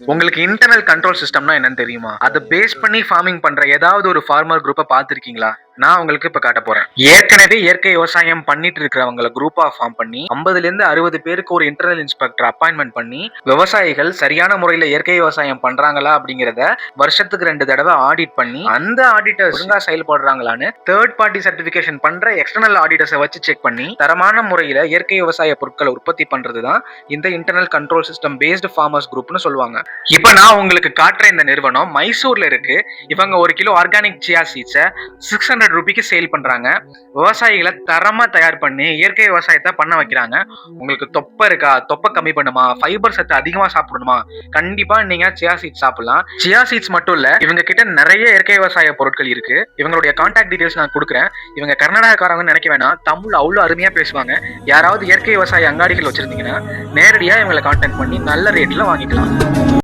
உங்களுக்கு internal control சிஸ்டம்னா என்னன்னு தெரியுமா? அதை பேஸ் பண்ணி ஃபார்மிங் பண்ற ஏதாவது ஒரு ஃபார்மர் குரூப்பை பார்த்திருக்கீங்களா? நான் உங்களுக்கு இப்ப காட்ட போறேன். ஏற்கனவே இயற்கை விவசாயம் பண்ணிட்டு இருக்கிறவங்கள குரூப்பா ஃபார்ம் பண்ணி 50ல இருந்து 60 பேருக்கு ஒரு இன்டர்னல் இன்ஸ்பெக்டர் அப்பாயின்மெண்ட் பண்ணி விவசாயிகள் சரியான முறையில இயற்கை விவசாயம் பண்றாங்களா அப்படிங்கறத வருஷத்துக்கு 2 தடவை ஆடிட் பண்ணி அந்த ஆடிட்டர்ஸ் ஒழுங்கா செயல்படுறாங்களான்னு தேர்ட் பார்ட்டி சர்டிபிகேஷன் பண்ற எக்ஸ்டர்னல் ஆடிட்டர்ஸை வச்சு செக் பண்ணி தரமான முறையில இயற்கை விவசாய பொருட்களை உற்பத்தி பண்றதுதான் இந்த internal control system based farmers குரூப்னு சொல்லுவாங்க. இப்ப நான் உங்களுக்கு காட்டுற இந்த நிறுவனம் மைசூர்ல இருக்கு. இவங்க 1 கிலோ ஆர்கானிக் சியா சீட்ஸை 600 ரூபாய்க்கு சேல் பண்றாங்க. விவசாயிகளை தரமா தயார் பண்ணி இயற்கை விவசாயத்தை பண்ண வைக்கிறாங்க. உங்களுக்கு தொப்பை இருக்கா, தொப்பை கம்மி பண்ணுமா, ஃபைபர் சத்து அதிகமா சாப்பிடணுமா, கண்டிப்பா நீங்க சியா சீட்ஸ் சாப்பிடலாம். சியா சீட்ஸ் மட்டும் இல்ல, இவங்க கிட்ட நிறைய இயற்கை விவசாய பொருட்கள் இருக்கு. இவங்களுடைய கான்டாக்ட் டீடைல்ஸ் நான் கொடுக்குறேன். இவங்க கர்நாடகாக்காரங்க நினைக்க வேணாம், தமிழ் அவ்வளவு அருமையா பேசுவாங்க. யாராவது இயற்கை விவசாய அங்காடிகள் வச்சிருந்தீங்கன்னா நேரடியா இவங்களை கான்டாக்ட் பண்ணி நல்ல ரேட்ல வாங்கிக்கலாம்.